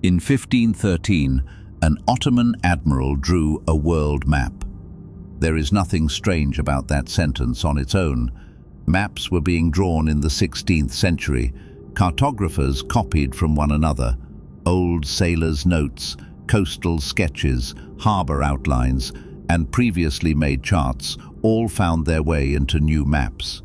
In 1513, an Ottoman admiral drew a world map. There is nothing strange about that sentence on its own. Maps were being drawn in the 16th century. Cartographers copied from one another. Old sailors' notes, coastal sketches, harbour outlines, and previously made charts all found their way into new maps.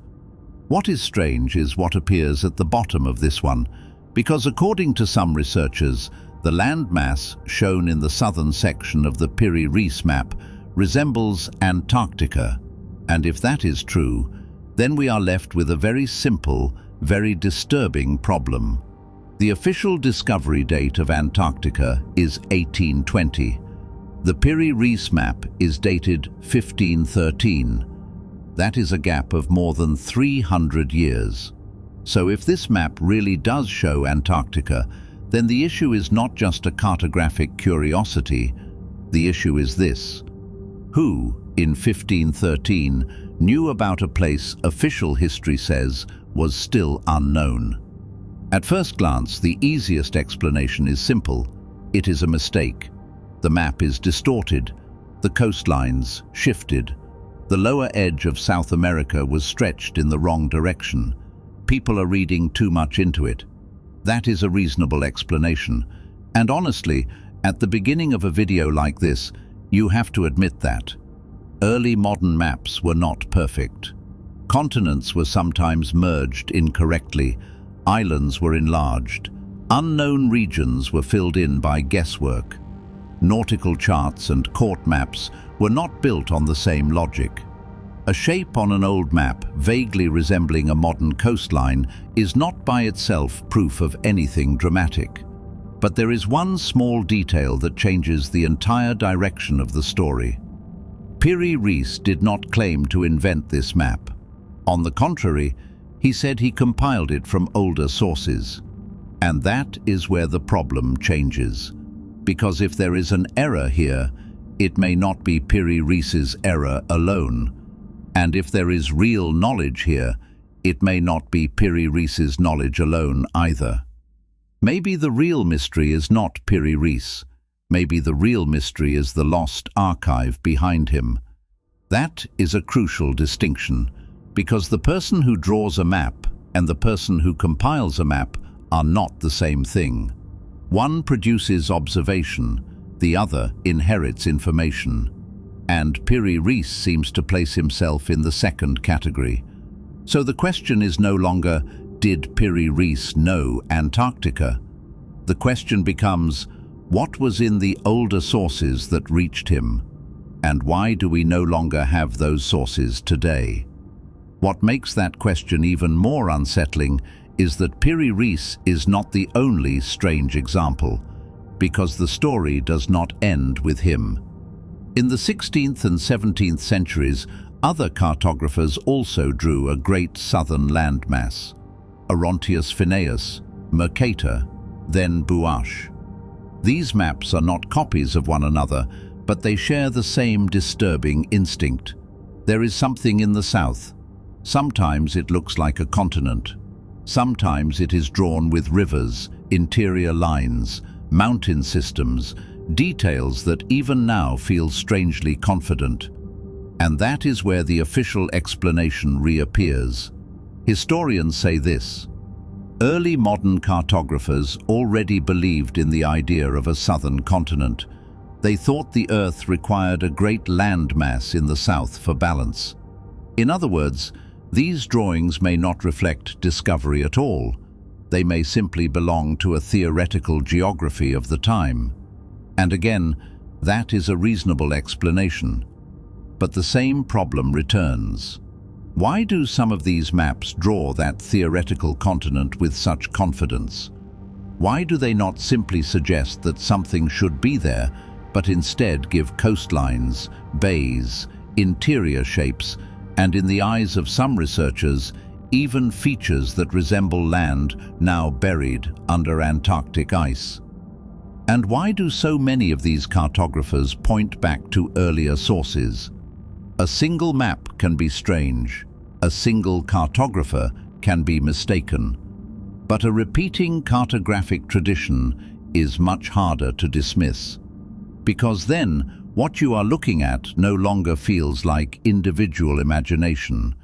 What is strange is what appears at the bottom of this one, because according to some researchers, the landmass shown in the southern section of the Piri Reis Map resembles Antarctica, and if that is true, then we are left with a very simple, very disturbing problem. The official discovery date of Antarctica is 1820. The Piri Reis Map is dated 1513. That is a gap of more than 300 years. So if this map really does show Antarctica, then the issue is not just a cartographic curiosity. The issue is this: who, in 1513, knew about a place official history says was still unknown? At first glance, the easiest explanation is simple. It is a mistake. The map is distorted. The coastlines shifted. The lower edge of South America was stretched in the wrong direction. People are reading too much into it. That is a reasonable explanation. And honestly, at the beginning of a video like this, you have to admit that. Early modern maps were not perfect. Continents were sometimes merged incorrectly. Islands were enlarged. Unknown regions were filled in by guesswork. Nautical charts and court maps were not built on the same logic. A shape on an old map, vaguely resembling a modern coastline, is not by itself proof of anything dramatic. But there is one small detail that changes the entire direction of the story. Piri Reis did not claim to invent this map. On the contrary, he said he compiled it from older sources. And that is where the problem changes. Because if there is an error here, it may not be Piri Reis's error alone. And if there is real knowledge here, it may not be Piri Reis's knowledge alone either. Maybe the real mystery is not Piri Reis. Maybe the real mystery is the lost archive behind him. That is a crucial distinction, because the person who draws a map and the person who compiles a map are not the same thing. One produces observation, the other inherits information. And Piri Reis seems to place himself in the second category. So the question is no longer, did Piri Reis know Antarctica? The question becomes, what was in the older sources that reached him? And why do we no longer have those sources today? What makes that question even more unsettling is that Piri Reis is not the only strange example, because the story does not end with him. In the 16th and 17th centuries, other cartographers also drew a great southern landmass: Orontius Phineus, Mercator, then Buache. These maps are not copies of one another, but they share the same disturbing instinct. There is something in the south. Sometimes it looks like a continent. Sometimes it is drawn with rivers, interior lines, mountain systems, details that even now feel strangely confident. And that is where the official explanation reappears. Historians say this: early modern cartographers already believed in the idea of a southern continent. They thought the Earth required a great landmass in the south for balance. In other words, these drawings may not reflect discovery at all. They may simply belong to a theoretical geography of the time. And again, that is a reasonable explanation. But the same problem returns. Why do some of these maps draw that theoretical continent with such confidence? Why do they not simply suggest that something should be there, but instead give coastlines, bays, interior shapes, and in the eyes of some researchers, even features that resemble land now buried under Antarctic ice? And why do so many of these cartographers point back to earlier sources? A single map can be strange. A single cartographer can be mistaken. But a repeating cartographic tradition is much harder to dismiss. Because then, what you are looking at no longer feels like individual imagination.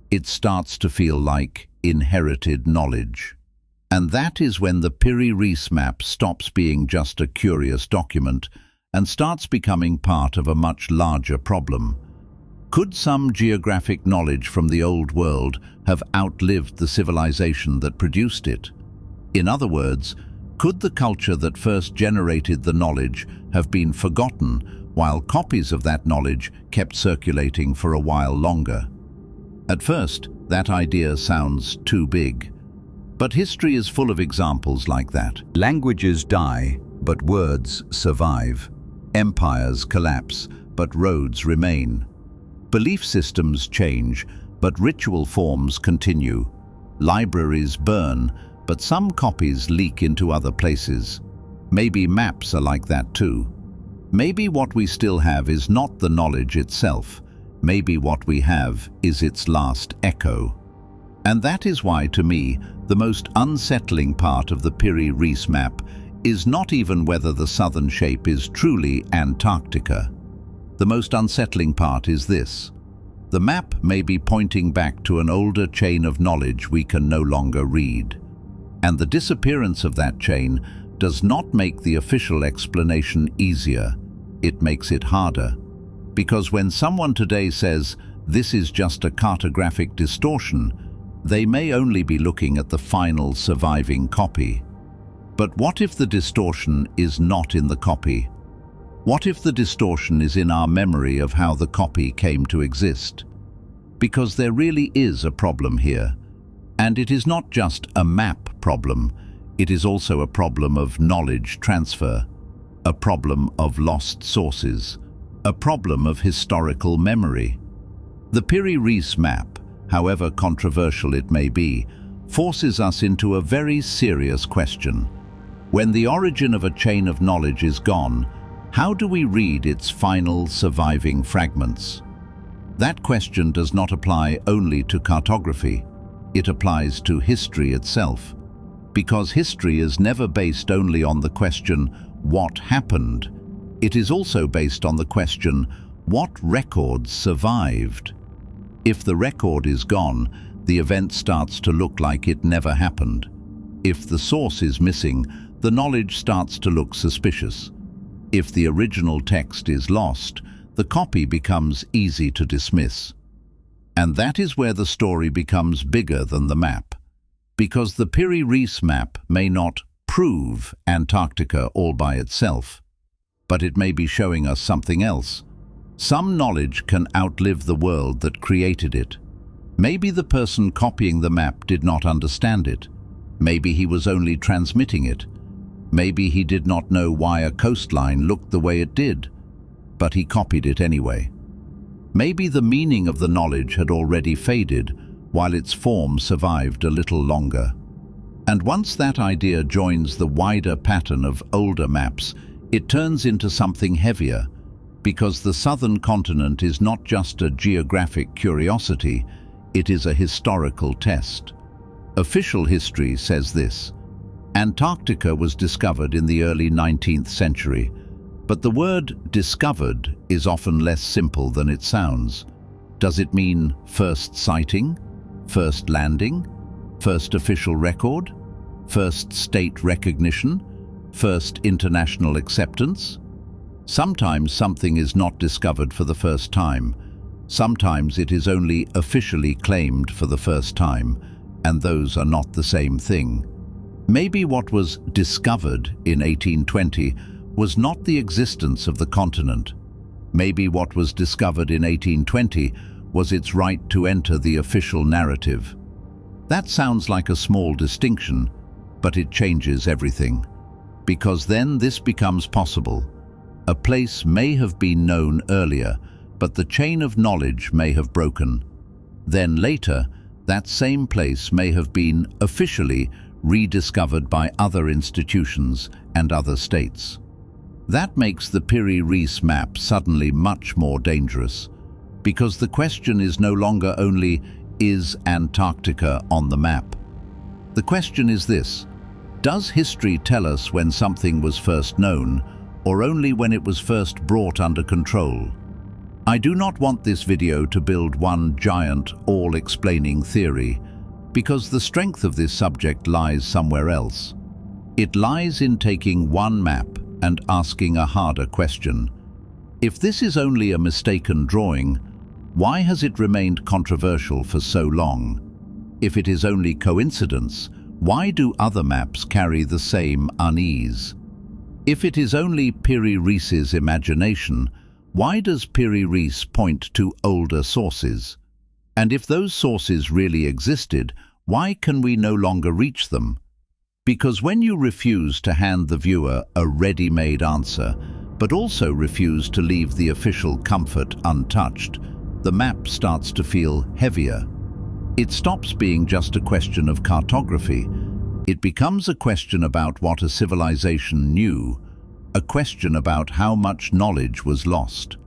It starts to feel like inherited knowledge. And that is when the Piri Reis Map stops being just a curious document and starts becoming part of a much larger problem. Could some geographic knowledge from the Old World have outlived the civilization that produced it? In other words, could the culture that first generated the knowledge have been forgotten while copies of that knowledge kept circulating for a while longer? At first, that idea sounds too big. But history is full of examples like that. Languages die, but words survive. Empires collapse, but roads remain. Belief systems change, but ritual forms continue. Libraries burn, but some copies leak into other places. Maybe maps are like that too. Maybe what we still have is not the knowledge itself. Maybe what we have is its last echo. And that is why, to me, the most unsettling part of the Piri Reis Map is not even whether the southern shape is truly Antarctica. The most unsettling part is this. The map may be pointing back to an older chain of knowledge we can no longer read. And the disappearance of that chain does not make the official explanation easier. It makes it harder. Because when someone today says, "This is just a cartographic distortion," they may only be looking at the final surviving copy. But what if the distortion is not in the copy? What if the distortion is in our memory of how the copy came to exist? Because there really is a problem here. And it is not just a map problem, it is also a problem of knowledge transfer, a problem of lost sources, a problem of historical memory. The Piri Reis Map, however controversial it may be, forces us into a very serious question. When the origin of a chain of knowledge is gone, how do we read its final surviving fragments? That question does not apply only to cartography. It applies to history itself. Because history is never based only on the question, what happened? It is also based on the question, what records survived? If the record is gone, the event starts to look like it never happened. If the source is missing, the knowledge starts to look suspicious. If the original text is lost, the copy becomes easy to dismiss. And that is where the story becomes bigger than the map. Because the Piri Reis Map may not prove Antarctica all by itself, but it may be showing us something else. Some knowledge can outlive the world that created it. Maybe the person copying the map did not understand it. Maybe he was only transmitting it. Maybe he did not know why a coastline looked the way it did, but he copied it anyway. Maybe the meaning of the knowledge had already faded, while its form survived a little longer. And once that idea joins the wider pattern of older maps, it turns into something heavier, because the southern continent is not just a geographic curiosity, it is a historical test. Official history says this: Antarctica was discovered in the early 19th century, but the word discovered is often less simple than it sounds. Does it mean first sighting? First landing? First official record? First state recognition? First international acceptance? Sometimes something is not discovered for the first time. Sometimes it is only officially claimed for the first time, and those are not the same thing. Maybe what was discovered in 1820 was not the existence of the continent. Maybe what was discovered in 1820 was its right to enter the official narrative. That sounds like a small distinction, but it changes everything. Because then this becomes possible. A place may have been known earlier, but the chain of knowledge may have broken. Then later, that same place may have been officially rediscovered by other institutions and other states. That makes the Piri Reis Map suddenly much more dangerous, because the question is no longer only, is Antarctica on the map? The question is this: Does history tell us when something was first known, or only when it was first brought under control? I do not want this video to build one giant, all-explaining theory, because the strength of this subject lies somewhere else. It lies in taking one map and asking a harder question. If this is only a mistaken drawing, why has it remained controversial for so long? If it is only coincidence, why do other maps carry the same unease? If it is only Piri Reis's imagination, why does Piri Reis point to older sources? And if those sources really existed, why can we no longer reach them? Because when you refuse to hand the viewer a ready-made answer, but also refuse to leave the official comfort untouched, the map starts to feel heavier. It stops being just a question of cartography. It becomes a question about what a civilization knew, a question about how much knowledge was lost,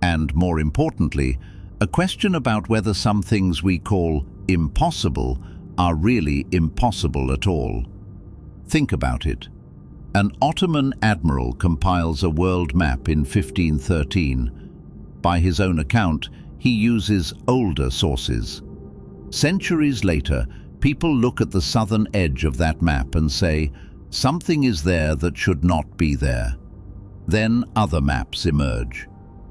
and, more importantly, a question about whether some things we call impossible are really impossible at all. Think about it. An Ottoman admiral compiles a world map in 1513. By his own account, he uses older sources. Centuries later, people look at the southern edge of that map and say, something is there that should not be there. Then other maps emerge.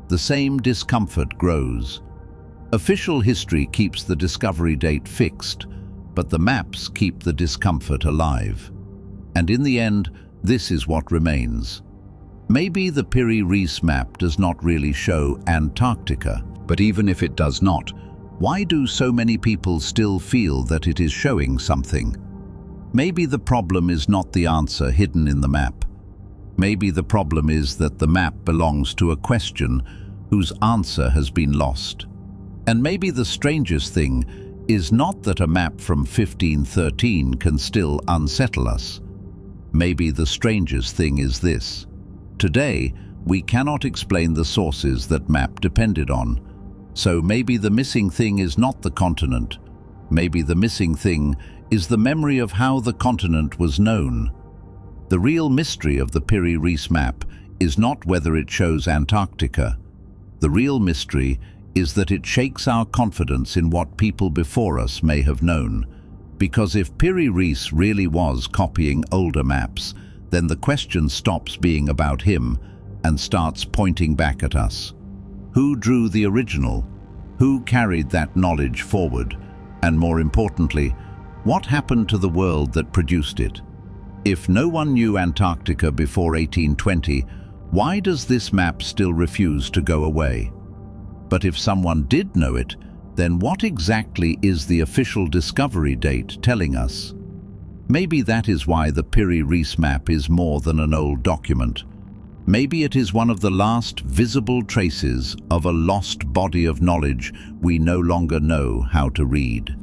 The same discomfort grows. Official history keeps the discovery date fixed, but the maps keep the discomfort alive. And in the end, this is what remains. Maybe the Piri Reis map does not really show Antarctica, but even if it does not, why do so many people still feel that it is showing something? Maybe the problem is not the answer hidden in the map. Maybe the problem is that the map belongs to a question whose answer has been lost. And maybe the strangest thing is not that a map from 1513 can still unsettle us. Maybe the strangest thing is this. Today, we cannot explain the sources that map depended on. So maybe the missing thing is not the continent. Maybe the missing thing is the memory of how the continent was known. The real mystery of the Piri Reis map is not whether it shows Antarctica. The real mystery is that it shakes our confidence in what people before us may have known. Because if Piri Reis really was copying older maps, then the question stops being about him and starts pointing back at us. Who drew the original? Who carried that knowledge forward? And more importantly, what happened to the world that produced it? If no one knew Antarctica before 1820, why does this map still refuse to go away? But if someone did know it, then what exactly is the official discovery date telling us? Maybe that is why the Piri Reis map is more than an old document. Maybe it is one of the last visible traces of a lost body of knowledge we no longer know how to read.